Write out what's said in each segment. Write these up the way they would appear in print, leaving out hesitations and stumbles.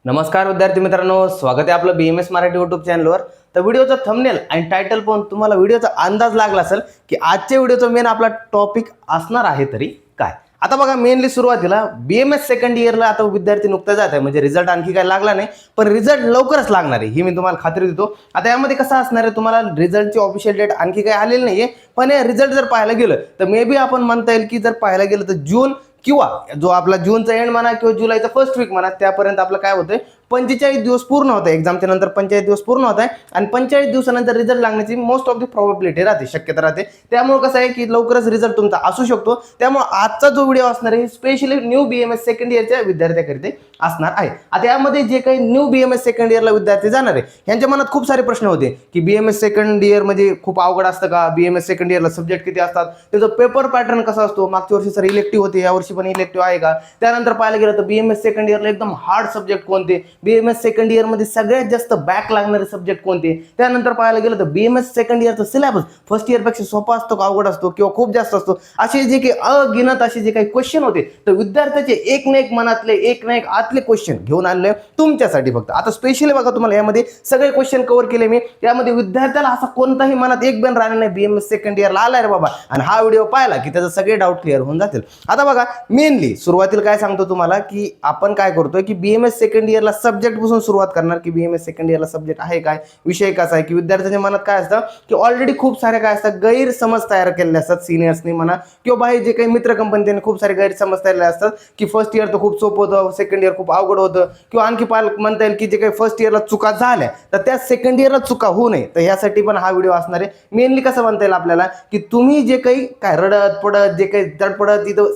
नमस्कार विद्यार्थी मित्रांनो, स्वागत आहे आपलं BMS मराठी YouTube चॅनलवर। तर व्हिडिओचा थंबनेल आणि टायटल पाहून तुम्हाला व्हिडिओचा अंदाज लागला असेल की आजच्या व्हिडिओचा मेन आपला टॉपिक असणार आहे तरी काय। आता बघा, मेनली सुरुवातीला BMS सेकंड इयरला आता विद्यार्थी नुकता जात आहे, म्हणजे रिझल्ट आणखी काय लागला नाही, पण रिझल्ट लवकरच लागणार आहे ही मी तुम्हाला खात्री देतो। आता यामध्ये कसं असणार आहे, तुम्हाला रिझल्टची ऑफिशियल डेट आणखी काय आलेली नाहीये, पण रिझल्ट जर पाहायला गेलं तर मे बी आपण म्हणता येईल की जर पाहायला गेलं तर जून किंवा जो आपला जूनचा एंड म्हणा किंवा जुलैचा फर्स्ट वीक म्हणा, त्यापर्यंत आपलं काय होतंय 45 दिवस पूर्ण होतं, एक्झामच्या नंतर 45 दिवस पूर्ण होत आहे आणि 45 दिवसानंतर रिझल्ट लागण्याची मोस्ट ऑफ द प्रोबॅबिलिटी राहते, शक्यता राहते। त्यामुळे कसं आहे की लवकरच रिझल्ट तुमचा असू शकतो। त्यामुळे आजचा जो व्हिडिओ असणार आहे स्पेशली न्यू BMS सेकंड इयरच्या विद्यार्थ्यांकरिता असणार आहे। आता यामध्ये जे काही न्यू BMS सेकंड इयरला विद्यार्थी जाणार आहे यांच्या मनात खूप सारे प्रश्न होते की BMS सेकंड इयर म्हणजे खूप अवघड असतं का, BMS सेकंड इयरला सब्जेक्ट किती असतात, त्याचा पेपर पॅटर्न कसा असतो, मागच्या वर्षी सर इलेक्टिव्ह होते, यावर्षी पण इलेक्टिव्ह आहे का, त्यानंतर पाहायला गेलं तर BMS सेकंड इयरला एकदम हार्ड सब्जेक्ट कोणते, BMS सेकंड इयर मध्ये सगळ्यात जास्त बॅक लागणारे सब्जेक्ट कोणते, त्यानंतर पाहायला गेलं तर BMS सेकंड इयरचा सिलेबस फर्स्ट इयर पेक्षा सोपा असतो का अवघड असतो किंवा खूप जास्त असतो, असे जे काही अगिनत असे जे काही क्वेश्चन होते तर विद्यार्थ्याचे एक ना एक मनातले एक ना एक आतले क्वेश्चन घेऊन आणले तुमच्यासाठी फक्त। आता स्पेशली बघा, तुम्हाला यामध्ये सगळे क्वेश्चन कव्हर केले मी, यामध्ये विद्यार्थ्याला असा कोणताही मनात एक बेन राहणार नाही BMS सेकंड इयरला आलाय रे बाबा आणि हा व्हिडिओ पाहिला की त्याचे सगळे डाऊट क्लिअर होऊन जातील। आता बघा, मेनली सुरुवातीला काय सांगतो तुम्हाला की आपण काय करतोय की BMS सेकंड इयरला सब्जेक्ट पासून सुरुवात करणार की BMS सेकंड इयरला सब्जेक्ट आहे काय, विषय कसा आहे, की विद्यार्थ्यांच्या मनात काय असतं की ऑलरेडी खूप सारे काय असतात गैरसमज तयार केलेले असतात सिनियर्सनी म्हणा किंवा बाहेर जे काही मित्र कंपनी त्यांनी खूप सारे गैरसमज तयार असतात की फर्स्ट इयर तर खूप सोपं होतं, सेकंड इयर खूप अवघड होतं, किंवा आणखी म्हणता येईल की जे काही फर्स्ट इयरला चुका झाल्या तर त्या सेकंड इयरला चुका होऊ नये, तर यासाठी पण हा व्हिडिओ असणार आहे। मेनली कसं म्हणता येईल आपल्याला की तुम्ही जे काही काय रडत पडत जे काही धडपडत तिथं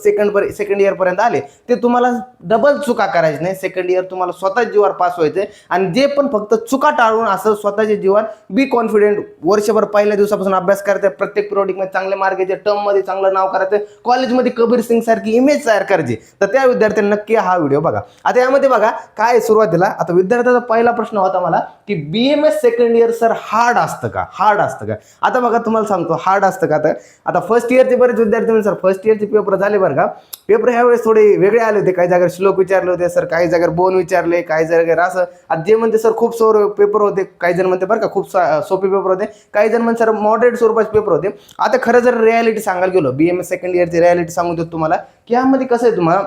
सेकंड इयर पर्यंत आले ते तुम्हाला डबल चुका करायची नाही, सेकंड इयर तुम्हाला स्वतःच जीवावर पास व्हायचंय आणि जे पण फक्त चुका टाळून असं स्वतःच्या जीवावर बी कॉन्फिडेंट वर्षभर पहिल्या दिवसापासून अभ्यास करते, प्रत्येक पिरियडिक मध्ये चांगले मार्क घ्यायचे, टर्म मध्ये चांगलं नाव करायचं, कॉलेजमध्ये कबीर सिंग सारखी इमेज तयार करायची, तर त्या विद्यार्थ्यांना नक्की हा व्हिडिओ बघा। आता यामध्ये बघा काय सुरुवातीला आता विद्यार्थ्याचा पहिला प्रश्न होता मला की BMS second year sir hard असतं का, हार्ड असतं का। आता बघा तुम्हाला सांगतो हार्ड असतं का। आता फर्स्ट इयरचे बरेच विद्यार्थी म्हणजे सर फर्स्ट इयरचे पेपर झाले बरं का, पेपर ह्यावेळेस थोडे वेगळे आले होते, काही जागेवर श्लोक विचारले होते सर, काही जागेवर बोन विचारले, काही जागेवर असं, आता जे म्हणते सर खूप पेपर होते, काही जण म्हणते बरं का खूप सोपे पेपर होते, काही जण म्हणते सर मॉडरेट स्वरूपाचे पेपर होते। आता खरं जर रियालिटी सांगायला गेलो BMS सेकंड इयरची रियालिटी सांगू देतो तुम्हाला की यामध्ये कसं आहे, तुम्हाला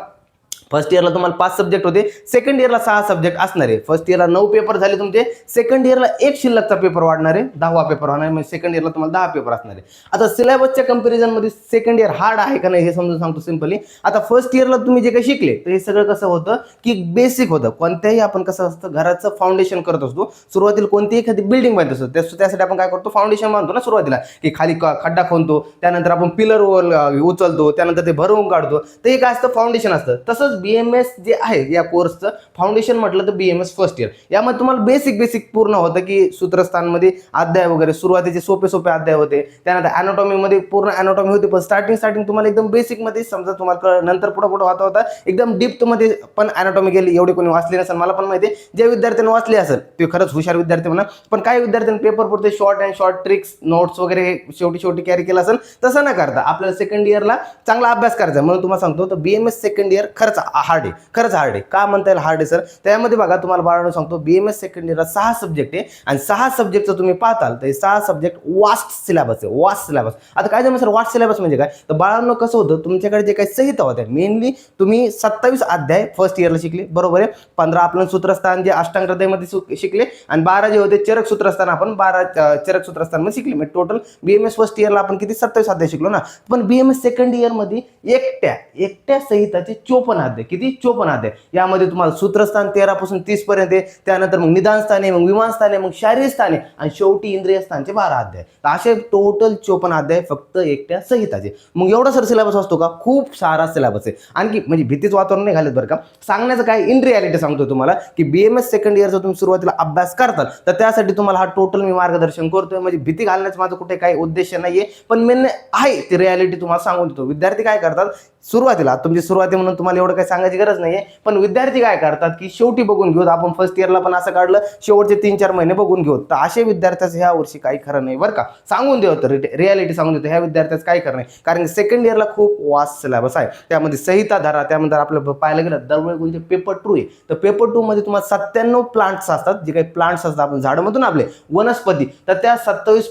फर्स्ट इयरला तुम्हाला 5 सब्जेक्ट होते, सेकंड इयरला 6 सब्जेक्ट असणार आहे। फर्स्ट इयरला 9 पेपर झाले तुमचे, सेकंड इयरला एक शिल्लकचा पेपर वाढणार आहे, 10वा पेपर होणार आहे, म्हणजे सेकंड इयरला तुम्हाला 10 पेपर असणार आहे। आता सिलेबसच्या कंपॅरिझन मध्ये सेकंड इयर हार्ड आहे का नाही हे समजून सांगतो सिंपली। आता फर्स्ट इयरला तुम्ही जे काही शिकले तर हे सगळं कसं होतं की बेसिक होतं, कोणत्याही आपण कसं असतं घराचं फाउंडेशन करत असतो, सुरुवातीला कोणतीही एखादी बिल्डिंग बांधत असतो त्यासाठी आपण काय करतो फाउंडेशन बांधतो ना सुरुवातीला, की खाली खड्डा खोदतो, त्यानंतर आपण पिलर उचलतो, त्यानंतर ते भरवून काढतो, तर हे काय असतं फाउंडेशन असतं। तसंच BMS जे आहे या कोर्सचं फाउंडेशन म्हटलं तर BMS फर्स्ट इयर, यामध्ये तुम्हाला बेसिक पूर्ण होतं की सूत्रस्थानमध्ये अध्याय वगैरे सुरुवातीचे सोपे अध्याय होते, त्यानंतर अॅनाटॉमी मध्ये पूर्ण अॅनाटॉमी होती, पण स्टार्टिंग तुम्हाला एकदम बेसिक मध्ये समजा तुम्हाला नंतर पुढे होता एकदम डीप मध्ये पण अॅनाटॉमी गेली, एवढे कोणी वाचले नसेल मला पण माहिती आहे, जे विद्यार्थ्यांनी वाचले असेल ते खरंच हुशार विद्यार्थी म्हणा, पण काही विद्यार्थ्यांनी पेपर पुरते शॉर्ट ट्रिक्स नोट्स वगैरे शेवटी कॅरी केला असेल, तसं न करता आपल्याला सेकंड इयरला चांगला अभ्यास करायचा म्हणून तुम्हाला सांगतो तर BMS सेकंड इयर खरंच हार्ड आहे। का म्हणता येईल हार्ड आहे सर, त्यामध्ये बघा तुम्हाला बाळांनो सांगतो BMS सेकंड इयरला 6 सब्जेक्ट आहे आणि 6 सब्जेक्टचं तुम्ही पाहताल तर 6 सब्जेक्ट वास्ट सिलेबस आहे, वास्ट सिलेबस। आता काय जमलं सर वास्ट सिलेबस म्हणजे काय, तर बाळांनो कसं होतं तुमच्याकडे जे काही संहिता होत्या मेनली तुम्ही 27 अध्याय फर्स्ट इयरला शिकले बरोबर आहे, 15 आपण सूत्रस्थान जे अष्टांग हृदयमध्ये शिकले आणि 12 जे होते चरक सूत्रस्थान आपण 12 चरक सूत्रस्थान मध्ये शिकले, म्हणजे टोटल BMS फर्स्ट इयरला आपण किती 27 अध्याय शिकलो ना, पण BMS सेकंड इयर मध्ये एकट्या संहिताचे 54 अध्याय, किती 54 अध्याय, यामध्ये तुम्हाला सूत्रस्थान 13 पासून 30 पर्यंत आहे, त्यानंतर मग निदान स्थान आहे, मग विमान स्थान आहे, मग शारीरिक स्थान आहे आणि शेवटी इंद्रिय स्थानचे 12 अध्याय, तर असे टोटल 54 अध्याय फक्त एकट्या संहिताचे। मग एवढा सर सिलेबस असतो का, खूप सारा सिलेबस आहे, आणखी म्हणजे भीतीच वातावरण नाही घालत बरं का, सांगण्याचं काय इन रियालिटी सांगतो तुम्हाला की BMS सेकंड इयरचा तुम्ही सुरुवातीला अभ्यास करताल तर त्यासाठी तुम्हाला हा टोटल मी मार्गदर्शन करतोय, म्हणजे भीती घालण्याचं माझं कुठे काही उद्देश नाहीये, पण मेन आहे ती रियालिटी तुम्हाला सांगून देतो। विद्यार्थी काय करतात सुरुवातीला तुमची सुरुवाती म्हणून तुम्हाला एवढं काही काही सांगायची गरज नाहीये, पण विद्यार्थी काय करतात की शेवटी बघून घेऊ, आपण फर्स्ट इयरला पण असं काढलं शेवटचे 3-4 महिने बघून घेऊ, तर असे विद्यार्थ्याचं ह्या वर्षी काही खरं नाही बरं का. सांगून देतो, रियालिटी सांगून देतो, ह्या विद्यार्थ्याचं काही खरं नाही. कारण सेकंड इयरला खूप वास्ट सिलेबस आहे. त्यामध्ये संहिता धारा, त्यामध्ये आपलं पाहायला गेलं दरवेळी पेपर 2 आहे, तर पेपर 2 मध्ये तुम्हाला 97 प्लांट्स असतात, जे काही प्लांट्स असतात आपण झाडामधून आपले वनस्पती, तर त्या 27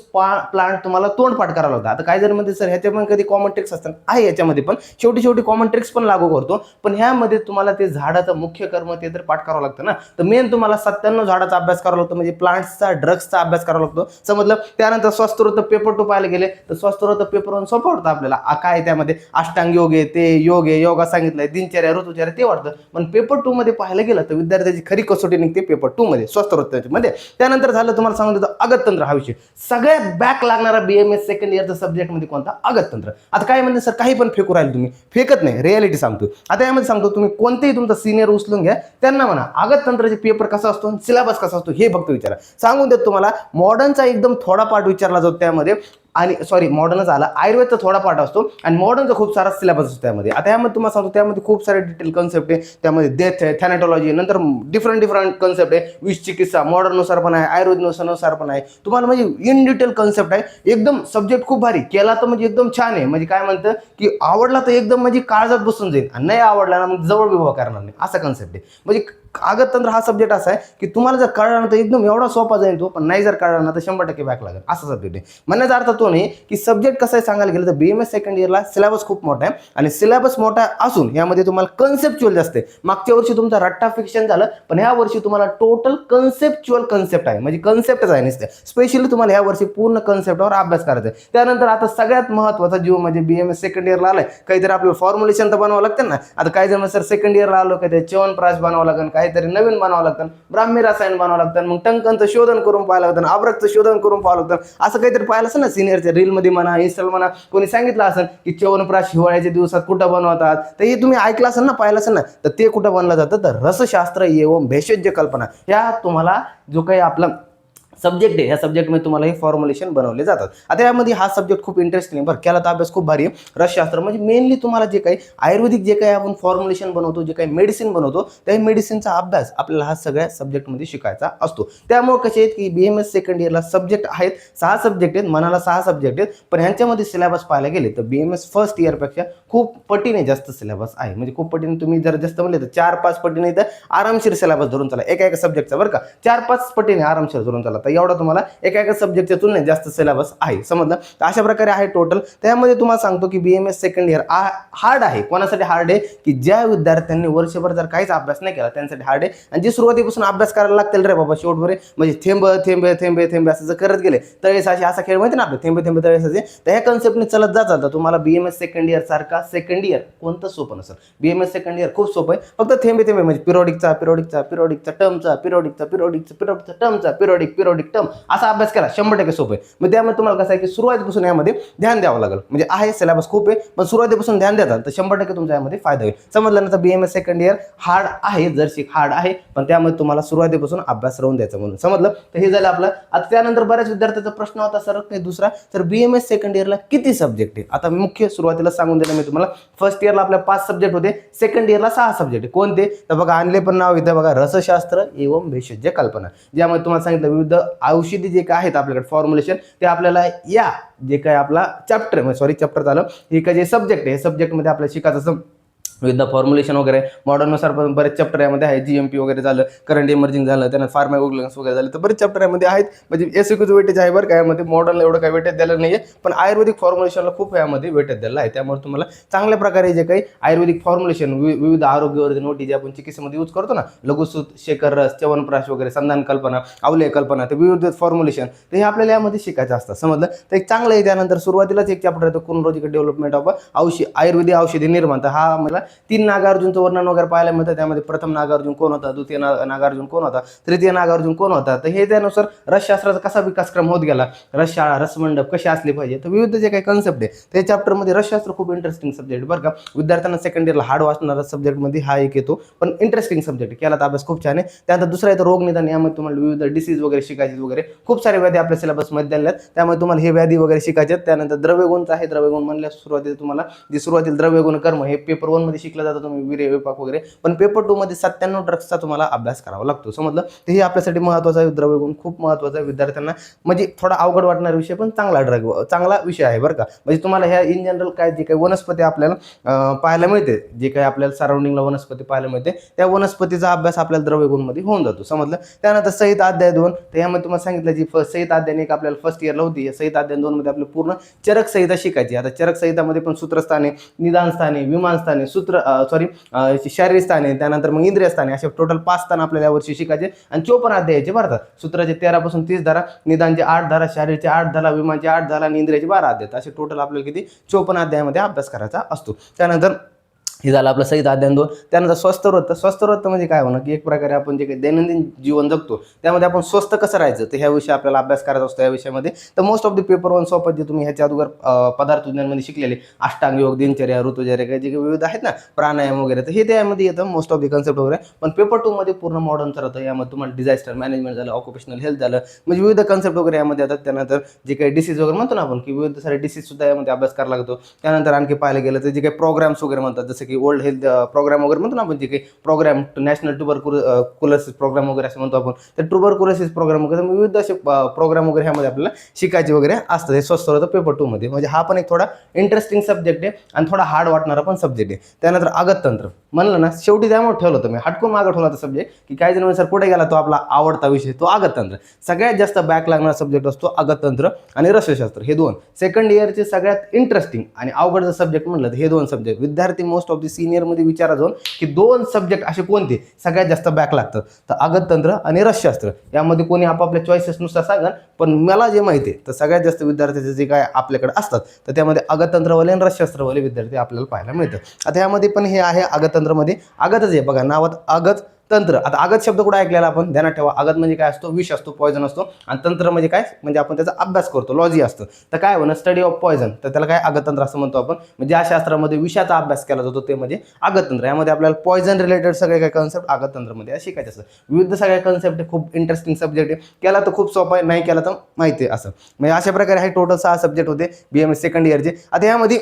प्लांट तुम्हाला तोंडपाठ करायला होता. आता काही जण मध्ये सर ह्याच्यामध्ये कधी कॉमन ट्रिक्स असतात, आहे याच्यामध्ये पण शेवटी कॉमन ट्रिक्स पण लागू करतो, पण ह्यामध्ये तुम्हाला ते झाडाचं मुख्य कर्म ते तर पाठ करावं लागतं ना. तर मेन तुम्हाला 97 झाडाचा अभ्यास करावा लागतो, म्हणजे प्लांट्सचा ड्रग्सचा अभ्यास करावा लागतो, समजलं. त्यानंतर स्वस्तृत पेपर 2 पाहायला गेले तर स्वस्तृत पेपर 1 सोपं वाटतं आपल्याला, काय त्यामध्ये अष्टांग योग आहे, ते योग आहे, योगा सांगितलंय, दिनचर्या ऋतुचर्या ते वाटतं. पण पेपर 2 मध्ये पाहायला गेलं तर विद्यार्थ्याची खरी कसोटी निघते पेपर 2 मध्ये, स्वस्तृत मध्ये. त्यानंतर झालं तुम्हाला सांगून देतो अगततंत्र हा विषय, सगळ्यात बॅक लागणारा बीएमएस सेकंड इयरचा सब्जेक्ट मध्ये कोणता, अगततंत्र. आता काय म्हणते सर काही पण फेकू राहिले तुम्ही, फेकत नाही, रियालिटी सांगतो. आता यामध्ये सांगतो, तुम्ही कोणतेही तुमचा सिनियर उचलून घ्या, त्यांना म्हणा अगततंत्राचे पेपर कसा असतो, सिलेबस कसा असतो हे फक्त विचारा. सांगून देतो तुम्हाला, मॉडर्नचा एकदम थोडा पार्ट विचारला जातो त्यामध्ये, आणि सॉरी मॉडर्नच आला, आयुर्वेदचा थोडा पार्ट असतो आणि मॉडर्नचा खूप सारा सिलेबस असतो त्यामध्ये. आता यामध्ये तुम्हाला सांगतो, त्यामध्ये खूप सारे डिटेल कन्सेप्ट आहे, त्यामध्ये डेथ आहे, थॅनेटॉलॉजी, नंतर डिफरंट कन्सेप्ट आहे, विष चिकित्सा मॉडर्ननुसार पण आहे, आयुर्वेदनुसार पण आहे, तुम्हाला म्हणजे इन डिटेल कन्सेप्ट आहे. एकदम सब्जेक्ट खूप भारी केला तर म्हणजे एकदम छान आहे, म्हणजे काय म्हणतं की आवडला तर एकदम म्हणजे काळजात बसून जाईल, आणि नाही आवडला ना मग जवळ विभाग करणार नाही, असा कन्सेप्ट आहे. म्हणजे अगततंत्र हा सब्जेक्ट असा आहे की तुम्हाला जर कळला ना तर एकदम एवढा सोपा जाईल तो, पण नाही जर कळला ना तर 100% बॅक लागेल, असा सब्जेक्ट आहे. म्हणण्याचा अर्थ तो नाही की सब्जेक्ट कसं आहे सांगायला गेलं तर बीएमएस सेकंड इयरला सिलेबस खूप मोठा आहे, आणि सिलेबस मोठा असून यामध्ये तुम्हाला कन्सेप्च्युअल जास्त आहे. मागच्या वर्षी तुमचा रट्टा फिक्शन झालं, पण ह्या वर्षी तुम्हाला टोटल कन्सेप्ट आहे, म्हणजे कन्सेप्टच आहे नसते. स्पेशली तुम्हाला ह्या वर्षी पूर्ण कन्सेप्टवर अभ्यास करायचा आहे. त्यानंतर आता सगळ्यात महत्त्वाचा जीव म्हणजे बीएमएस सेकंड इयरला आलाय, काहीतरी आपल्याला फॉर्म्युलेशन तर बनवावं लागतं ना. आता काही जण सर सेकंड इयरला आलो काहीतरी च्यवनप्राश बनावं लागेल, काहीतरी नवीन बनावं लागतं, ब्राह्मी रसायन बनावं लागतं, मग टंकनचं शोधन करून पाहायला लागतं, अब्रकचं शोधन करून पाहावं लागतं, असं काहीतरी पाहिलं असेल ना सिनियरच्या रीलमध्ये म्हणा, इन्स्टॉल म्हणा, कोणी सांगितलं असेल की च्यवनप्राश हिवाळ्याच्या दिवसात कुठं बनवतात, तर हे तुम्ही ऐकलं असेल ना, पाहिलं असेल ना, तर ते कुठं बनलं जातं, तर रसशास्त्र एवं भेषज कल्पना, ह्या तुम्हाला जो काही आपला सब्जेक्ट आहे, ह्या सब्जेक्टमध्ये तुम्हाला हे फॉर्म्युलेशन बनवले जातात. आता यामध्ये हा सब्जेक्ट खूप इंटरेस्टिंग आहे बरं, केला तर अभ्यास खूप भारी आहे. रसशास्त्र म्हणजे मेनली तुम्हाला जे काही आयुर्वेदिक जे काही आपण फॉर्म्युलेशन बनवतो, जे काही मेडिसिन बनवतो, त्या मेडिसिनचा अभ्यास आपल्याला हा सगळ्या सब्जेक्टमध्ये शिकायचा असतो. त्यामुळे कसे आहेत की बीएमएस सेकंड इयरला सब्जेक्ट आहेत, 6 सब्जेक्ट आहेत, मनाला 6 सब्जेक्ट आहेत, पण ह्यांच्यामध्ये सिलेबस पाहायला गेले तर बीएमएस फर्स्ट इयरपेक्षा खूप पटीने जास्त सिलेबस आहे. म्हणजे खूप पटीने तुम्ही जर जास्त म्हणले तर 4-5 पटीने तर आरामशीर सिलेबस धरून चला, एका सब्जेक्टचा बरं का, 4-5 पटीने आरामशीर धरून चला, तर एवढा तुम्हाला एका सब्जेक्टच्या तुलनेत जास्त सिलेबस आहे, समजलं. तर अशा प्रकारे आहे टोटल. त्यामध्ये तुम्हाला सांगतो की बीएमएस सेकंड इयर हार्ड आहे. कोणासाठी हार्ड आहे की ज्या विद्यार्थ्यांनी वर्षभर जर काहीच अभ्यास नाही केला त्यांच्यासाठी हार्ड आहे, आणि जे सुरुवातीपासून अभ्यास करायला लागतील रे बाबा शेवटभर, म्हणजे थेंबे असं जर करत गेले, तळेसाचे असा खेळ माहिती ना आपले, थेंबे तळेसाचे, तर ह्या कन्सेप्टने चलत जातात तर तुम्हाला बीएमएस सेकंड इयर सारखा सेकंड इयर कोणतं सोपं नसेल. बीएमएस सेकंड इयर खूप सोपं आहे, फक्त थेंबे म्हणजे पिरियडिकचा टर्मचा पिरियडिक टर्म असा अभ्यास केला 100% सोपं आहे. मग त्यामध्ये तुम्हाला कसं आहे की सुरुवातीपासून यामध्ये ध्यान द्यावं लागेल, म्हणजे आहे सिलेबस खूप आहे, पण सुरुवातीपासून ध्यान देतात तर 100% तुमच्या यामध्ये फायदा होईल, समजलं ना. तर बीएमएस सेकंड इयर हार्ड आहे, जर्सी हार्ड आहे, पण त्यामध्ये तुम्हाला सुरुवातीपासून अभ्यास राहून द्यायचा म्हणून, समजलं. तर हे झालं आपलं. आता त्यानंतर बऱ्याच विद्यार्थ्यांचा प्रश्न होता सर काही दुसरा, तर बीएमएस सेकंड इयरला किती सब्जेक्ट आहे. आता मुख्य सुरुवातीला सांगून दिलं मी तुम्हाला, फर्स्ट इयरला आपल्या 5 सब्जेक्ट होते, सेकंड इयरला 6 सब्जेक्ट. कोणते तर बघा, आणले पण नाव इथं बघा, रसशास्त्र एवं भेषज कल्पना, ज्यामध्ये तुम्हाला सांगितलं विविध औषधी जे काय आहेत आपल्याकडे फॉर्म्युलेशन, ते आपल्याला या जे काय आपला चॅप्टर झालं, हे काय जे सब्जेक्ट आहे, सब्जेक्टमध्ये आपल्याला शिकायचं असं विविध फॉर्म्युलेशन वगैरे, मॉडर्ननुसार पण बरेच चॅप्टर यामध्ये आहे, जीएमपी वगैरे झालं, करंट इमर्जिंग झालं, त्यानंतर फार्माकोग्नोसिस वगैरे झालं, तर बरेच चॅप्टर यामध्ये आहेत. म्हणजे एसक्यूचं वेटेज आहे बरं, काय यामध्ये मॉडर्नला एवढं काही वेटेज द्यायला नाहीये, पण आयुर्वेदिक फॉर्म्युलेशनला खूप यामध्ये वेटेज द्यायला आहे. त्यामुळे तुम्हाला चांगल्या प्रकारे जे काही आयुर्वेदिक फॉर्म्युलेशन, विविध आरोग्यवर्धक नोटी जे आपण चिकित्सेमध्ये यूज करतो ना, लघुसूत, शेखर रस, च्यवनप्राश वगैरे, संधान कल्पना, अवलेय कल्पना, ते विविध फॉर्म्युलेशन, ते हे आपल्याला यामध्ये शिकायचं असतं, समजलं. तर एक चांगलं आहे. त्यानंतर सुरुवातीलाच एक चॅप्टर येतो क्रोनॉलॉजिकल डेव्हलपमेंट ऑफ आयुर्वेदिक औषधी निर्माण, तर हा मला 3 नागार्जुनचं वर्णन वगैरे पाहायला मिळतं. त्यामध्ये प्रथम नागार्जुन कोण होता, द्वितीय नागार्जुन कोण होता, तृतीय नागार्जुन कोण होता, तर हे त्यानुसार रसशास्त्राचा कसा विकासक्रम होत गेला, रसशाळा, रसमंडप कसे असले पाहिजे, तर विविध जे काही कन्सेप्ट आहे त्या चॅप्टरमध्ये रसशास्त्र खूप इंटरेस्टिंग सब्जेक्ट बरं का. विद्यार्थ्यांना सेकंड इयरला हार्ड वाचणारा सब्जेक्टमध्ये हा एक येतो, पण इंटरेस्टिंग सब्जेक्ट, केला तर अभ्यास खूप छान आहे. त्यानंतर दुसरा येतो रोग निदान, यामध्ये तुम्हाला विविध डिसीज वगैरे शिकायचे वगैरे, खूप सारे व्याधी आपल्या सिलेबसमध्ये दिलेले आहेत, त्यामुळे तुम्हाला हे व्याधी वगैरे शिकायचे. त्यानंतर द्रव्यगुणचं आहे, द्रव्यगुण म्हणल्या सुरुवातीला तुम्हाला जे सुरुवातीला द्रव्यगुण कर्म हे पेपर 1 मध्ये शिकलं जातं तुम्ही वीर्य विपाक वगैरे, पण पेपर 2 मध्ये 97 ड्रग्सचा तुम्हाला अभ्यास करावा लागतो. समजलं? तर हे आपल्यासाठी महत्त्वाचा आहे. द्रव्यगुण खूप महत्त्वाचा आहे विद्यार्थ्यांना, म्हणजे थोडा अवघड वाटणारा विषय पण चांगला विषय आहे बरं का. म्हणजे तुम्हाला ह्या इन जनरल काय जे काही वनस्पती आपल्याला पाहायला मिळते, जे काही आपल्याला सराउंडिंगला वनस्पती पाहायला मिळते, त्या वनस्पतीचा अभ्यास आपल्याला द्रव्यगुण मध्ये होऊन जातो. समजलं? त्यानंतर संहिता अध्याय 2, तर यामध्ये तुम्हाला सांगितलं जी संहिता अध्याय एक आपल्याला फर्स्ट इयरला होती. संहिता अध्याय 2 मध्ये आपल्याला पूर्ण चरक संहिता शिकायची. आता चरक संहितामध्ये पण सूत्रस्थाने, निदान स्थाने, विमान स्थाने, शारीरिक स्थाने, त्यानंतर मग इंद्रिय स्थाने, असे टोटल 5 स्थान आपल्याला यावर्षी शिकायचे आणि 54 अध्यायाचे भरतात. सूत्राचे 13 पासून 30 धरा, निदानचे 8 धरा, शारीरचे 8 धरा, विमानचे 8 धरा आणि इंद्रियाचे 12 अध्याय. असे टोटल आपल्याला किती 54 अध्यायामध्ये अभ्यास करायचा असतो. त्यानंतर हे झालं आपलं संहिता अध्याय 2. त्यानंतर स्वस्थ म्हणजे काय होणं, की एक प्रकारे आपण जे काही दैनंदिन जीवन जगतो त्यामध्ये आपण स्वस्थ कसं राहायचं, तर ह्या विषयी आपल्याला अभ्यास करायचा असतो. या विषयामध्ये तर मोस्ट ऑफ द पेपर 1 सोपत जे तुम्ही ह्याच्या अगोदर पदार्थ विज्ञानमध्ये शिकलेले अष्टांग योग, दिनचर्या, ऋतुचर्या, जे काही विविध आहेत ना, प्राणायाम वगैरे, तर हे त्यामध्ये येतं मोस्ट ऑफ द कन्सेप्ट वगैरे. पण पेपर 2 मध्ये पूर्ण मॉडर्नचं राहतं. यामध्ये तुम्हाला डिझास्टर मॅनेजमेंट झालं, ऑक्युपेशनल हेल्थ झालं, म्हणजे विविध कन्सेप्ट वगैरे यामध्ये येतात. त्यानंतर जे काही डिसीज वगैरे म्हणतो ना आपण, की विविध सारे डिसीज सुद्धा यामध्ये अभ्यास करायला लागतो. त्यानंतर आणखी पाहायला गेलं तर जे काही प्रोग्राम्स वगैरे म्हणतात, जसं की वर्ल्ड हेल्थ प्रोग्राम वगैरे म्हणतो ना आपण, जे काही प्रोग्राम नॅशनल ट्युबरक्युलोसिस प्रोग्राम वगैरे असं म्हणतो आपण, तर ट्युबरक्युलोसिस प्रोग्राम वगैरे विविध असे प्रोग्राम वगैरे ह्यामध्ये आपल्याला शिकायचे वगैरे असतं. हे स्वस्त होतं पेपर 2 मध्ये. म्हणजे हा पण एक थोडा इंटरेस्टिंग सब्जेक्ट आहे आणि थोडा हार्ड वाटणारा पण सब्जेक्ट आहे. त्यानंतर अगततंत्र म्हणलं ना, शेवटी त्यामुळे ठेवलं होतं मी, हटकून मागं ठेवला होता सब्जेक्ट, की काही जण सर कुठे गेला तो आपला आवडता विषय, तो अगततंत्र. सगळ्यात जास्त बॅक लागणारा सब्जेक्ट असतो अगततंत्र आणि रसशास्त्र, हे दोन. सेकंड इयरचे सगळ्यात इंटरेस्टिंग आणि अवघड सब्जेक्ट म्हणलं तर हे दोन सब्जेक्ट विद्यार्थी मोस्ट ऑफ द सिनियर मध्ये विचारा जाऊन की 2 सब्जेक्ट असे कोणते सगळ्यात जास्त बॅक लागतात, तर अगततंत्र आणि रसशास्त्र. यामध्ये कोणी आपापल्या चॉईसेस नुसार सांगा, पण मला जे माहिती आहे तर सगळ्यात जास्त विद्यार्थ्याचे जे काय आपल्याकडे असतात तर त्यामध्ये अगततंत्रवाले आणि रसशास्त्रवाले विद्यार्थी आपल्याला पाहायला मिळतात. आता यामध्ये पण हे आहे अगततंत्रमध्ये अगतच आहे बघा, नावात अगत तंत्र. आता अगत शब्द कुठे ऐकलेला आपण, ध्यानात ठेवा. अगत म्हणजे काय असतो, विष असतो, पॉयझन असतो. आणि तंत्र म्हणजे काय, म्हणजे आपण त्याचा अभ्यास करतो, लॉजी असतं. तर काय होणं, स्टडी ऑफ पॉयझन, तर त्याला काय अगततंत्र असं म्हणतो आपण. म्हणजे ज्या शास्त्रामध्ये विषाचा अभ्यास केला जातो ते म्हणजे अगततंत्र. यामध्ये आपल्याला पॉयझन रिलेटेड सगळे काही कन्सेप्ट अगततंत्रमध्ये शिकायचे असतं. विविध सगळे कन्सेप्ट खूप इंटरेस्टिंग सब्जेक्ट आहे. केला तर खूप सोपा आहे, नाही केला तर माहिती आहे असं. म्हणजे अशा प्रकारे हे टोटल 6 सब्जेक्ट होते BMS सेकंड इयरचे. आता यामध्ये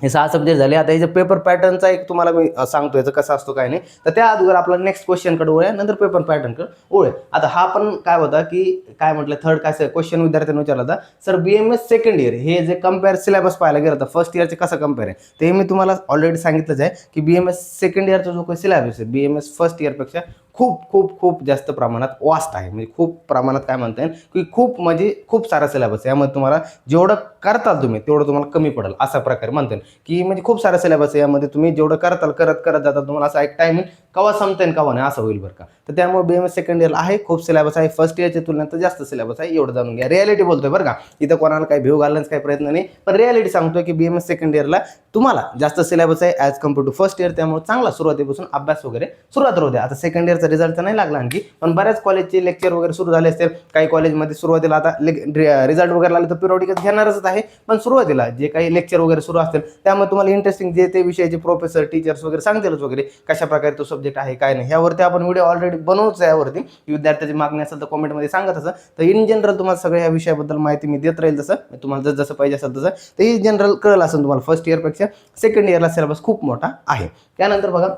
हे 6 सब्जेक्ट झाले. आता याचे पेपर पॅटर्नचा एक तुम्हाला मी सांगतो याचं कसं असतो काय नाही. तर त्या अगोदर आपला नेक्स्ट क्वेश्चनकडे वळूया, नंतर पेपर पॅटर्नकडे वळूया. आता हा पण काय होता, की काय म्हटलं, थर्ड काय क्वेश्चन विद्यार्थ्यांनी विचारला होता, सर BMS सेकंड इयर हे जे कम्पेअर सिलेबस पाहायला गेलं तर फर्स्ट इयरचे कसं कम्पेअर आहे, ते मी तुम्हाला ऑलरेडी सांगितलंच आहे की BMS सेकंड इयरचा जो काही सिलेबस आहे BMS फर्स्ट इयरपेक्षा खूप खूप खूप जास्त प्रमाणात वास्ट आहे. म्हणजे खूप प्रमाणात काय म्हणता येईल, की खूप म्हणजे खूप सारा सिलेबस आहे. यामध्ये तुम्हाला जेवढं करताल तुम्ही तेवढं तुम्हाला कमी पडेल अशा प्रकारे म्हणता येईल, की म्हणजे खूप सारा सिलेबस आहे. यामध्ये तुम्ही जेवढं करताल करत जाता तुम्हाला असा एक टाइम कवा संपता कवा नाही असं होईल बरं का. तर त्यामुळे BMS सेकंड इयरला आहे खूप सिलेबस आहे, फर्स्ट इयरच्या तुलनेत जास्त सिलेबस आहे, एवढं जाणून घ्या. रियालिटी बोलतोय बरं का, इथं कोणाला काही भेव घालण्याचा काही प्रयत्न नाही, पण रियालिटी सांगतोय की BMS सेकंड इयरला तुम्हाला जास्त सिलेबस आहे as compared to first year. त्यामुळे चांगला सुरुवातीपासून अभ्यास वगैरे सुरुवात होते. आता सेकंड इयरचा रिझल्ट तर नाही लागला आणखी, पण बऱ्याच कॉलेजचे लेक्चर वगैरे सुरू झाले असतील. काही कॉलेजमध्ये सुरुवातीला आता रिझल्ट वगैरे लागले तर पिरियॉडिकच घेणारच आहे, पण सुरुवातीला जे काही लेक्चर वगैरे सुरू असतील त्यामुळे तुम्हाला इंटरेस्टिंग जे ते विषयाचे प्रोफेसर टीचर्स वगैरे सांगतीलच वगैरे कशा प्रकारे तो सब्जेक्ट आहे काय नाही. यावरती आपण व्हिडिओ ऑलरेडी बनवूच आहे. यावरती विद्यार्थ्याची मागणी असेल तर कॉमेंटमध्ये सांगत असं. तर इन जनरल तुम्हाला सगळ्या या विषयाबद्दल माहिती मी देत राहील, जसं तुम्हाला जसं पाहिजे असेल तसं. तर इन जनरल कळलं असेल तुम्हाला फर्स्ट इयरपेक्षा सेकंड इयरला सिलेबस खूप मोठा आहे. त्यानंतर बघा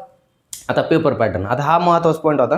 आता पेपर पॅटर्न, आता हा महत्त्वाचा पॉईंट होता.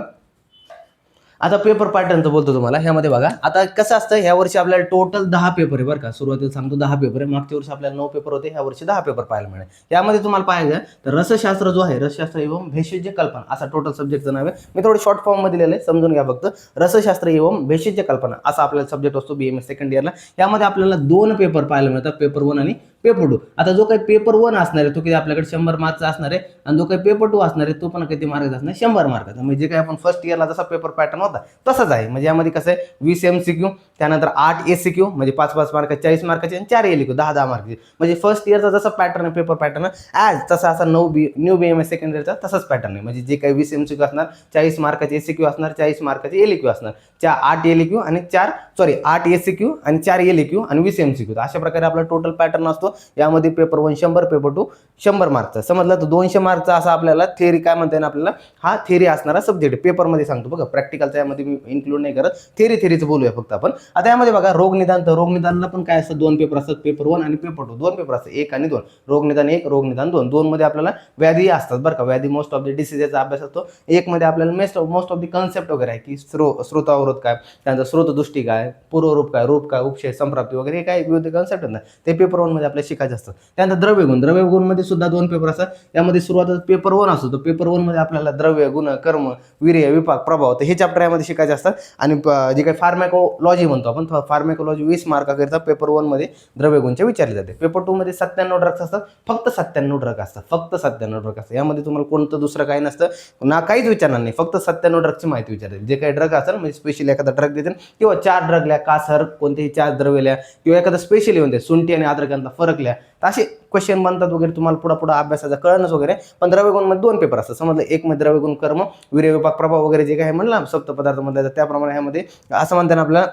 आता पेपर पॅटर्नचं बोलतो तुम्हाला. ह्यामध्ये बघा आता कसं असतं, ह्या वर्षी आपल्याला टोटल 10 पेपर आहे बरं का. सुरुवातीला सांगतो 10 पेपर आहे. मागच्या वर्षी आपल्याला 9 पेपर होते, ह्या वर्षी 10 पेपर पाहायला मिळेल. यामध्ये तुम्हाला पाहायचं तर रसशास्त्र जो आहे, रसशास्त्र एवं भेषज कल्पना असा टोटल सब्जेक्टचं नाव आहे. मी थोडं शॉर्ट फॉर्म मध्ये लिहिलंय, समजून घ्या फक्त. रसशास्त्र एवं भेषज कल्पना असा आपल्याला सब्जेक्ट असतो BMS सेकंड इयरला. यामध्ये आपल्याला 2 पेपर पाहायला मिळतात, पेपर 1 आणि पेपर 2. आता जो काही पेपर 1 असणार आहे तो किती आपल्याकडे 100 मार्कचा असणार आहे, आणि जो काही पेपर 2 असणार आहे तो पण किती मार्कचा असणार आहे, 100 मार्काचा. म्हणजे जे काही आपण फर्स्ट इयरला जसा पेपर पॅटर्न होता तसाच आहे. म्हणजे यामध्ये कसं आहे 20 MCQ, त्यानंतर 8 SCQ म्हणजे 5-5 मार्काचे 40 मार्काचे, आणि 4 LQ 10-10 मार्काचे. म्हणजे फर्स्ट इयरचा जसा पॅटर्न आहे पेपर पॅटर्न ॲज तसा असा न्यू BMS सेकंड इयरचा तसाच पॅटर्न आहे. म्हणजे जे काही 20 MCQ असणार, 40 मार्काचे SCQ असणार, 40 मार्काचे LQ असणार, 8 LQ आणि 8 SCQ आणि 4 LQ आणि 20 MCQ. अशा प्रकारे आपला टोटल पॅटर्न असतो. असतो, यामध्ये पेपर 1 100, पेपर 2 100 मार्कचा. समजलं, तर 200 मार्कचा असा आपल्याला थेअरी काय म्हणता येईल आपल्याला, हा थेअरी असणारा सब्जेक्ट पेपरमध्ये सांगतो बघा. प्रॅक्टिकलचा यामध्ये मी इन्क्लूड नाही करत, थेअरीचं बोलूया फक्त आपण. आता यामध्ये बघा रोगनिदान, तर रोगनिदानला पण काय असतं, 2 पेपर असतात, पेपर 1 आणि पेपर 2, 2 पेपर असतात, 1 आणि 2. रोगनिदान 1, रोगनिदान 2. 2 मध्ये आपल्याला व्याधी असतात बरं का, व्याधी मोस्ट ऑफ द डिसीजेसचा अभ्यास असतो. 1 मध्ये आपल्याला मोस्ट ऑफ द कन्सेप्ट वगैरे आहे, की स्रोतावरोध काय, त्यांचा स्रोतदृष्टी काय, पूर्वरूप काय, रूप काय, उपशय, संप्राप्ती वगैरे हे काय विविध कन्सेप्ट ना, ते पेपर 1 मध्ये आपल्याला शिकायचे असतात. त्यानंतर द्रव्यगुण मध्ये सुद्धा 2 पेपर असतात. यामध्ये सुरुवातच पेपर 1 असतो, तर पेपर 1 मध्ये आपल्याला द्रव्य, गुण, कर्म, वीर्य, विपाक, प्रभाव, तर हे चॅप्टर यामध्ये शिकायचे असतात. आणि जे काही फार्मॅकोलॉजी म्हणतो आपण, फार्मॅकोलॉजी 20 मार्काकरिता पेपर 1 मध्ये द्रव्यगुणचे विचारले जाते. पेपर 2 मध्ये 97 ड्रग्स असतात, फक्त 97 ड्रग असतात, फक्त 97 ड्रग असतात. यामध्ये तुम्हाला कोणतं दुसरं काही नसतं ना, काहीच विचारणार नाही, फक्त 97 ड्रगची माहिती विचारते. जे काही ड्रग असेल म्हणजे स्पेशली एखादा ड्रग देते, किंवा 4 ड्रग लिहा, कासर कोणतेही 4 द्रव्य लिहा, किंवा एखादा स्पेशली म्हणते सुंठी आणि अद्रक यांचा फरक लिहा, तर असे क्वेश्चन बनतात वगैरे, तुम्हाला पुढे अभ्यासाचा कळणच वगैरे. पण द्रव्यगुणमध्ये 2 पेपर असतात. समजलं, 1 मध्ये द्रव्यगुण, कर्म, वीर्य, विपाक, प्रभाव वगैरे जे काही म्हणलं सप्तपदार्थ मध्ये, त्याप्रमाणे ह्यामध्ये असं म्हणतात आपल्याला.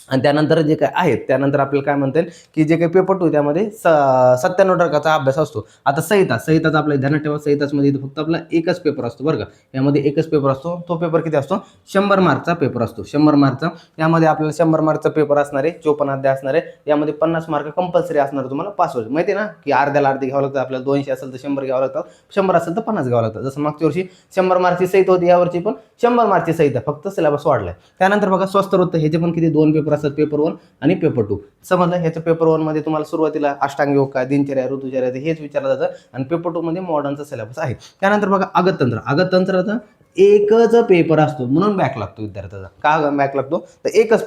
आणि त्यानंतर जे काय आहेत, त्यानंतर आपल्याला काय म्हणता येईल, की जे काही पेपर 2 त्यामध्ये 97 ड्रगाचा अभ्यास असतो. आता संहिताचा आपल्या ध्यानात ठेवा, संहितामध्ये फक्त आपला एकच पेपर असतो बरं का, यामध्ये एकच पेपर असतो. तो पेपर किती असतो, 100 मार्कचा पेपर असतो, 100 मार्कचा. यामध्ये आपल्याला 100 मार्कचा पेपर असणार आहे, 54 अध्याय असणार आहे. यामध्ये 50 मार्क कंपल्सरी असणार, तुम्हाला पास व्हायचं माहिती आहे ना, की अर्ध्याला अर्धे घ्यावं लागतं. आपल्याला 200 असेल तर 100 घ्यावं लागतं, 100 असेल तर 50 घ्यावं लागतं. जसं मागच्या वर्षी 100 मार्कची संहिता होती, यावर्षी पण 100 मार्कची संहिता, फक्त सिलेबस वाढलाय. त्यानंतर बघा स्वस्थ ह्याचे पण किती 2 पेपर असतात, पेपर 1 आणि पेपर 2. समजलं, ह्याचं पेपर 1 मध्ये तुम्हाला सुरुवातीला अष्टांग योग काय, दिनचर्या, ऋतुचर्या हेच विचारलं जातं, आणि पेपर 2 मध्ये मॉडर्नचा सिलेबस आहे. त्यानंतर बघा अगततंत्राचा एकच पेपर असतो, म्हणून बॅक लागतो विद्यार्थ्याचा. का बॅक लागतो, तर एकच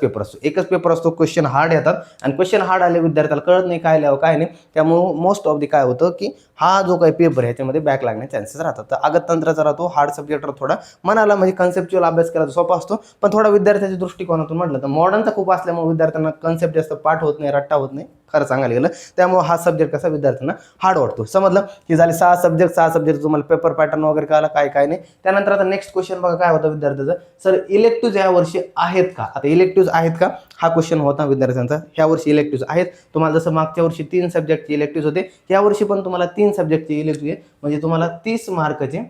पेपर असतो, क्वेश्चन हार्ड येतात, आणि क्वेश्चन हार्ड आले विद्यार्थ्याला कळत नाही काय लिहावं काय नाही, त्यामुळे मोस्ट ऑफ दी काय होतं, की हा जो काही पेपर आहे ह्याच्यामध्ये बॅक लागण्याचे चान्सेस राहतात. तर अगततंत्राचा राहतो, हार्ड सब्जेक्ट थोडा मनाला म्हणजे कन्सेप्च्युअल अभ्यास करायला सोपा असतो, पण थोडा विद्यार्थ्याच्या दृष्टिकोनातून म्हटलं तर मॉडर्नचा खूप असल्यामुळे विद्यार्थ्यांना कन्सेप्ट जास्त पाठ होत नाही, रट्टा होत नाही, खरं सांगायला गेलं. त्यामुळे हा सब्जेक्ट कसा विद्यार्थ्यांना हार्ड वाटतो. समजलं, की झाले 6 सब्जेक्ट तुम्हाला पेपर पॅटर्न वगैरे कळाला काय नाही. त्यानंतर आता नेक्स्ट क्वेश्चन बघा काय होतं विद्यार्थ्याचं, सर इलेक्टिव्ह या वर्षी आहेत का. आता इलेक्टिव्ह आहेत का हा क्वेश्चन होता विद्यार्थ्यांचा. ह्या वर्षी इलेक्टिव्ह आहेत, तुम्हाला जसं मागच्या वर्षी 3 सब्जेक्टचे इलेक्टिव्ह होते, या वर्षी पण तुम्हाला 3 सब्जेक्टचे इलेक्टिव्ह आहे, म्हणजे तुम्हाला 30 मार्काचे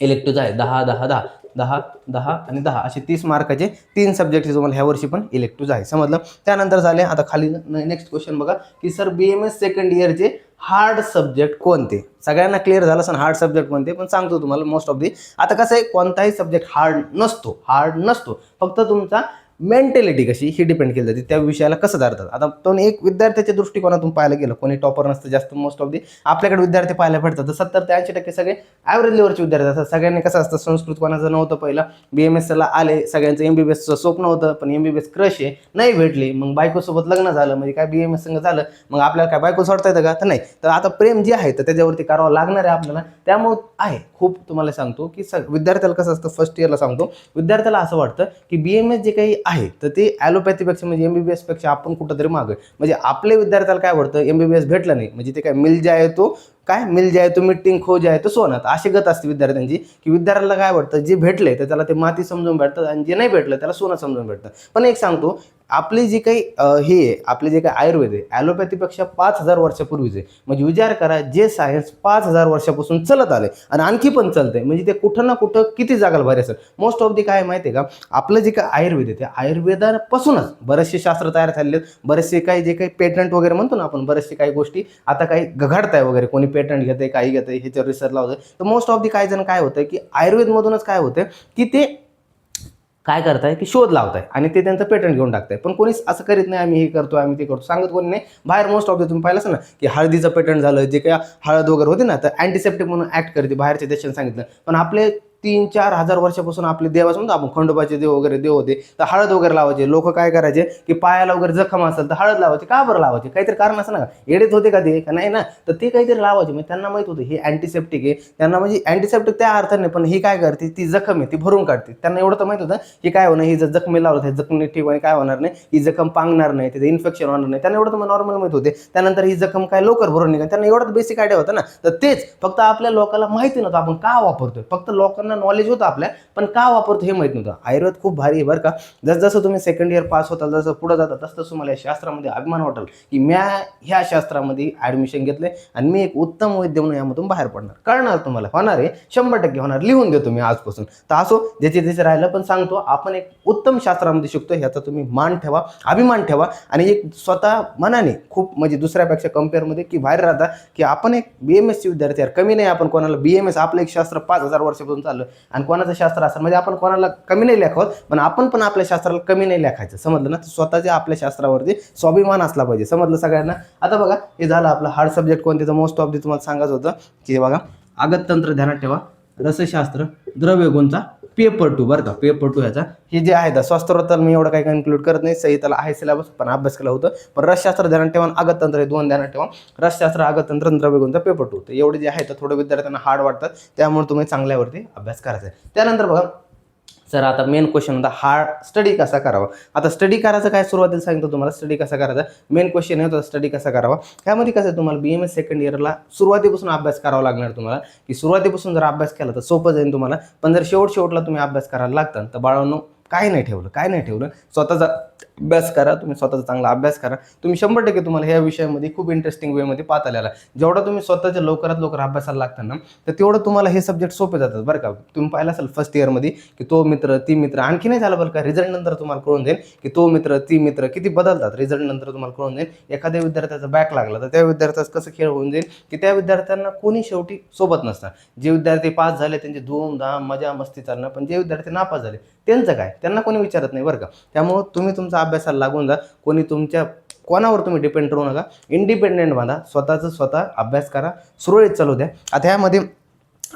इलेक्टिव्ह आहे. 10 10 10 10 10 आणि 10 असे 30 मार्काचे 3 सब्जेक्टचे तुम्हाला ह्या वर्षी पण इलेक्टिव्ह आहे. समजलं. त्यानंतर झाले आता खाली नेक्स्ट क्वेश्चन बघा, की सर BMS सेकंड इयरचे हार्ड सब्जेक्ट कोणते. सगळ्यांना क्लिअर झालं सर हार्ड सब्जेक्ट कोणते, पण सांगतो तुम्हाला मोस्ट ऑफ दी. आता कसं आहे, कोणताही सब्जेक्ट हार्ड नसतो, फक्त तुमचा मेंटॅलिटी कशी ही डिपेंड केली जाते, त्या विषयाला कसं धरतात. आता तो एक विद्यार्थ्याच्या दृष्टिकोनातून पाहायला गेलं, कोणी टॉपर नसतं जास्त, मोस्ट ऑफ दी आपल्याकडे विद्यार्थी पाहायला भेटतात, तर 70 ते 80% सगळे ॲव्हरेज लेवलचे विद्यार्थी असतात. सगळ्यांनी कसं असतं, संस्कृत कोणाचं नव्हतं पहिलं, BMSला आले, सगळ्यांचं MBBSचं स्वप्न होतं, पण MBBS क्रश आहे, नाही भेटली, मग बायकोसोबत लग्न झालं, म्हणजे काय BMS संग झालं, मग आपल्याला काय बायको सोडता येतं का, तर नाही. तर आता प्रेम जे आहे तर त्याच्यावरती करावं लागणार आहे आपल्याला. त्यामुळे आहे खूप, तुम्हाला सांगतो की विद्यार्थ्याला कसं असतं, फर्स्ट इयरला सांगतो, विद्यार्थ्याला असं वाटतं की BMS जे काही आहे तर ते ॲलोपॅथीपेक्षा म्हणजे MBBS पेक्षा आपण कुठंतरी मागं, म्हणजे आपल्या विद्यार्थ्याला काय वाटतं, MBBS भेटलं नाही म्हणजे ते काय मिल जाए तो मिट्टी खो जाए तो सोना. अशी गत असते विद्यार्थ्यांची, की विद्यार्थ्याला काय वाटतं, जे भेटले तर त्याला ते माती समजून भेटतं, आणि जे नाही भेटलं त्याला सोनं समजून भेटतं. पण एक सांगतो, आपली जी काही हे आहे, आपले जे काही आयुर्वेद आहे ॲलोपॅथीपेक्षा 5000 वर्षापूर्वीचे, म्हणजे विचार करा, जे सायन्स 5000 वर्षापासून चलत आले आणि आणखी पण चालतंय, म्हणजे ते कुठं ना कुठं किती जागाला भारी असेल. मोस्ट ऑफ दी काय माहिती आहे का, आपलं जे काही आयुर्वेद आहे त्या आयुर्वेदापासूनच बरेचसे शास्त्र तयार झालेले आहेत. बरेचसे काही जे काही पेटंट वगैरे म्हणतो ना आपण, बरेचसे काही गोष्टी आता काही घडताय वगैरे, कोणी पेटंट घेते, काही घेते, ह्याच्यावर रिसर्च लावतंय. तर मोस्ट ऑफ दी काही जण काय होतं, की आयुर्वेदमधूनच काय होतं, की ते काय करताय, की शोध लावताय आणि ते त्यांचं पेटंट घेऊन टाकताय. पण कोणीच असं करीत नाही, आम्ही हे करतो, आम्ही ते करतो, सांगत कोणी नाही. बाहेर मोस्ट ऑफ द तुम्ही पाहिलं ना, की हळदीचं पेटंट झालं, जे काही हळद वगैरे होते ना, तर अँटीसेप्टिक म्हणून ऍक्ट करते, बाहेरच्या देशांनी सांगितलं. पण आपले 3-4 हजार वर्षापासून आपले देवाचं म्हणतो आपण, खंडोबाचे देव वगैरे देव होते, तर हळद वगैरे लावायचे. लोक काय करायचे, की पायाला वगैरे जखम असेल तर हळद लावायचे. का बरं लावायचे, काहीतरी कारण असं ना, येडेत होते का ते, का नाही ना, तर ते काहीतरी लावायचे. म्हणजे त्यांना माहित होतं हे अँटीसेप्टिक आहे, त्यांना म्हणजे अँटीसेप्टिक त्या अर्थाने, पण ही काय करते, ती जखम आहे ती भरून काढते. त्यांना एवढं तर माहित होतं की काय होणार, ही जर जखमी लावलं तर जखमी ठीक आहे, काय होणार नाही, ही जखम पांगणार नाही, तिथे इन्फेक्शन होणार नाही, त्यांना एवढं तर नॉर्मल माहित होते. त्यानंतर ही जखम काय लवकर भरून निघेल, त्यांना एवढं बेसिक आयडिया होतं ना. तर तेच फक्त आपल्या लोकांना माहिती नव्हतं आपण का वापरतोय, फक्त लोकांना लोकांना नॉलेज होतं आपल्या, पण का वापरतो हे माहीत नव्हतं. आयुर्वेद खूप भारी आहे बरं का. जसं तुम्ही सेकंड इयर पास होता, जसं पुढे जाता, तसं तुम्हाला या शास्त्रामध्ये अभिमान वाटेल की म्या ह्या शास्त्रामध्ये ॲडमिशन घेतले आणि मी एक उत्तम वैद्य म्हणून यामधून बाहेर पडणार. कळणार तुम्हाला, होणार आहे, 100% होणार. लिहून देतो मी आजपासून. तर असो, ज्याचे त्याचे राहिलं, पण सांगतो आपण एक उत्तम शास्त्रामध्ये शिकतो ह्याचा तुम्ही मान ठेवा, अभिमान ठेवा आणि एक स्वतः मनाने खूप म्हणजे दुसऱ्यापेक्षा कम्पेअरमध्ये की बाहेर राहता की आपण एक BMS विद्यार्थी आहे. कमी नाही आपण कोणाला. BMS आपलं एक शास्त्र 5000 वर्षापासून चाललं आणि कोणाचं शास्त्र असं म्हणजे आपण कोणाला कमी नाही लेखावत, पण आपण पण आपल्या शास्त्राला कमी नाही लेखायचं. समजलं ना. स्वतःच्या आपल्या शास्त्रावरती स्वाभिमान असला पाहिजे. समजलं सगळ्यांना. आता बघा, हे झालं आपलं हार्ड सब्जेक्ट. कोणत्याचं मोस्ट ऑफ दी तुम्हाला सांगायचं होतं की बघा, आगततंत्र ध्यानात ठेवा, रसशास्त्र, द्रव्यगुणचा पेपर 2 बरं का. पेपर 2 ह्याचा हे जे आहे स्वास्थ्यवर मी एवढं काही इन्क्लूड करत नाही. संहिताला आहे सिलेबस, पण अभ्यास केला होतं. पण रसशास्त्र ध्यानात ठेवा, आगततंत्र हे 2 ध्यानात ठेवा. रसशास्त्र, आगततंत्र, द्रव्यगुणचा पेपर 2. तर एवढे जे आहे तर थोडं विद्यार्थ्यांना हार्ड वाटतात, त्यामुळे तुम्ही चांगल्यावरती अभ्यास करायचा आहे. त्यानंतर बघा सर, आता मेन क्वेश्चन होता हार्ड स्टडी कसा करावा. आता स्टडी करायचं काय सुरुवातीला सांगितलं तुम्हाला, स्टडी कसा करायचा. मेन क्वेश्चन होता स्टडी कसा करावा. त्यामध्ये कसं आहे, तुम्हाला BMS सेकंड इयरला सुरुवातीपासून अभ्यास करावा लागणार तुम्हाला, की सुरुवातीपासून जर अभ्यास केला तर सोपं जाईल तुम्हाला. पण जर शेवटला तुम्ही अभ्यास करायला लागता तर बाळांनो काय नाही ठेवलं, स्वतःचा अभ्यास करा. तुम्ही स्वतःचा चांगला अभ्यास करा. तुम्ही 100% तुम्हाला ह्या विषयामध्ये खूप इंटरेस्टिंग वेमध्ये पाहता आलेला. जेवढा तुम्ही स्वतःच्या लवकरात लवकर अभ्यासाला लागता ना, तर तेवढं तुम्हाला हे सब्जेक्ट सोपे जातात बरं का. तुम्ही पाहिलं असेल फर्स्ट इयरमध्ये की तो मित्र ती मित्र, आणखी नाही झालं बरं का. रिझल्ट नंतर तुम्हाला कळून जाईल की तो मित्र ती मित्र किती बदलतात. रिझल्ट नंतर तुम्हाला कळून जाईल. एखाद्या विद्यार्थ्याचा बॅक लागला तर त्या विद्यार्थ्याचं कसं खेळ होऊन जाईल की त्या विद्यार्थ्यांना कोणी शेवटी सोबत नसतात. जे विद्यार्थी पास झाले त्यांची धूमधाम मजा मस्ती चालणार, पण जे विद्यार्थी नापास झाले त्यांचं काय, त्यांना कोणी विचारत नाही बरं का. त्यामुळं तुम्ही तुमचा अभ्यासाला लागून जा. कोणावर तुम्ही डिपेंड राहू नका. इंडिपेंडेंट बना. स्वतः अभ्यास करा. सुरळीत चालू द्या. आता ह्यामध्ये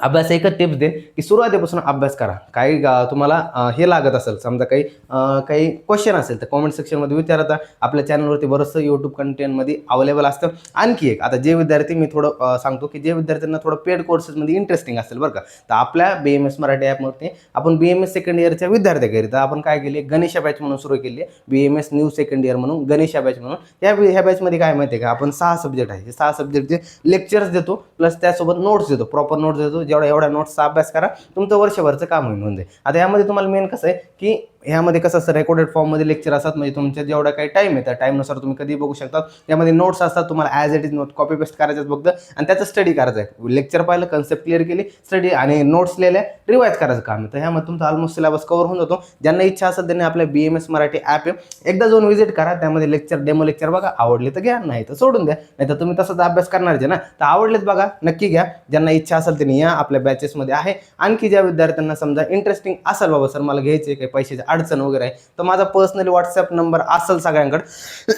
अभ्यास एकच टिप्स दे की सुरुवातीपासून अभ्यास करा. काही तुम्हाला हे लागत असेल, समजा काही क्वेश्चन असेल तर कॉमेंट सेक्शनमध्ये विचारता. आपल्या चॅनलवरती बरंचसं यूट्यूब कंटेंटमध्ये अवेलेबल असतं. आणखी एक, आता जे विद्यार्थी मी थोडं सांगतो की जे विद्यार्थ्यांना थोडं पेड कोर्सेसमध्ये इंटरेस्टिंग असेल बरं का, तर आपल्या BMS मराठी ॲपवरती आपण BMS सेकंड इयरच्या विद्यार्थ्याकरिता आपण काय केली, गणेशा बॅच म्हणून सुरू केली आहे. BMS न्यू सेकंड इयर म्हणून गणेशा बॅच म्हणून. ह्या बॅचमध्ये काय माहिती आहे का, आपण 6 सब्जेक्ट आहे. 6 सब्जेक्टचे लेक्चर्स देतो, प्लस त्यासोबत नोट्स देतो, प्रॉपर नोट्स देतो. एवढ्या नोट्सचा अभ्यास करा, तुमचं वर्षभरचं काम होऊन जाईल. आता यामध्ये तुम्हाला मेन कसं आहे की ह्यामध्ये कसं असतं, रेकॉर्डेड फॉर्ममध्ये लेक्चर असतात. म्हणजे तुमच्या जेवढा काही टाईम आहे त्या टाईमनुसार तुम्ही कधी बघू शकता. त्यामध्ये नोट्स असतात, तुम्हाला as it is note copy paste करायचं फक्त, आणि त्याचं स्टडी करायचं आहे. लेक्चर पाहिलं, कन्सेप्ट क्लिअर केली, स्टडी आणि नोट्स लिहिल्या, रिवाईज करायचं काम आहे. तर ह्यामध्ये तुमचा ऑलमोस्ट सिलेबस कव्हर होऊन जातो. ज्यांना इच्छा असेल त्यांनी आपल्या BMS मराठी ॲप आहे एकदा जाऊन व्हिजिट करा. त्यामध्ये डेमो लेक्चर बघा, आवडले तर घ्या, नाही तर सोडून द्या. नाही तर तुम्ही तसंच अभ्यास करणार ना, तर आवडलेत बघा, नक्की घ्या. ज्यांना इच्छा असेल त्यांनी या, आपल्या बॅचेसमध्ये आहे. आणखी ज्या विद्यार्थ्यांना समजा इंटरेस्टिंग असेल, बाबा सर मला घ्यायचे काही पैशाची अडचण वगैरे आहे, तर माझा पर्सनली WhatsApp नंबर असेल सगळ्यांकडे,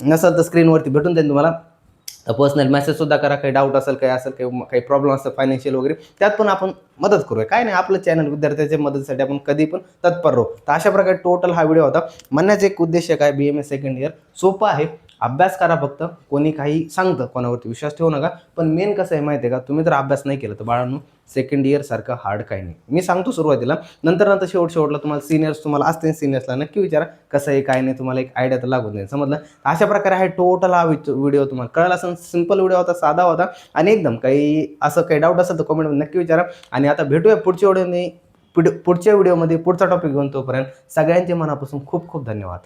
नसेल तर स्क्रीनवरती भेटून जाईल तुम्हाला. पर्सनल मेसेजसुद्धा करा. काही डाऊट असेल, काही प्रॉब्लेम असेल फायनान्शियल वगैरे, त्यात पण आपण मदत करूया. काय नाही, आपलं चॅनल विद्यार्थ्याच्या मदतीसाठी आपण कधी पण तत्पर राहू. तर अशा प्रकारे टोटल हा व्हिडिओ होता. म्हणण्याचा एक उद्देश काय, BMS सेकंड इयर सोपं आहे, अभ्यास करा फक्त. कोणी काही सांगतं कोणावरती विश्वास ठेवू नका. पण मेन कसं आहे माहिती आहे का, तुम्ही जर अभ्यास नाही केला तर बाळांनो सेकंड इयर सारखं हार्ड काही नाही. मी सांगतो सुरुवातीला, नंतर शेवटला तुम्हाला सिनियर्स तुम्हाला असते, सिनियर्सला नक्की विचारा कसं आहे काय नाही, तुम्हाला एक आयडिया तर लागून जाईल. समजलं. अशा प्रकारे आहे टोटल हा व्हिडिओ. तुम्हाला कळाला असं सिंपल व्हिडिओ होता, साधा होता आणि एकदम काही डाऊट असेल तर कमेंटमध्ये नक्की विचारा. आणि आता भेटूया पुढच्या व्हिडिओमध्ये पुढचा टॉपिक घेऊन. तोपर्यंत सगळ्यांचे मनापासून खूप खूप धन्यवाद.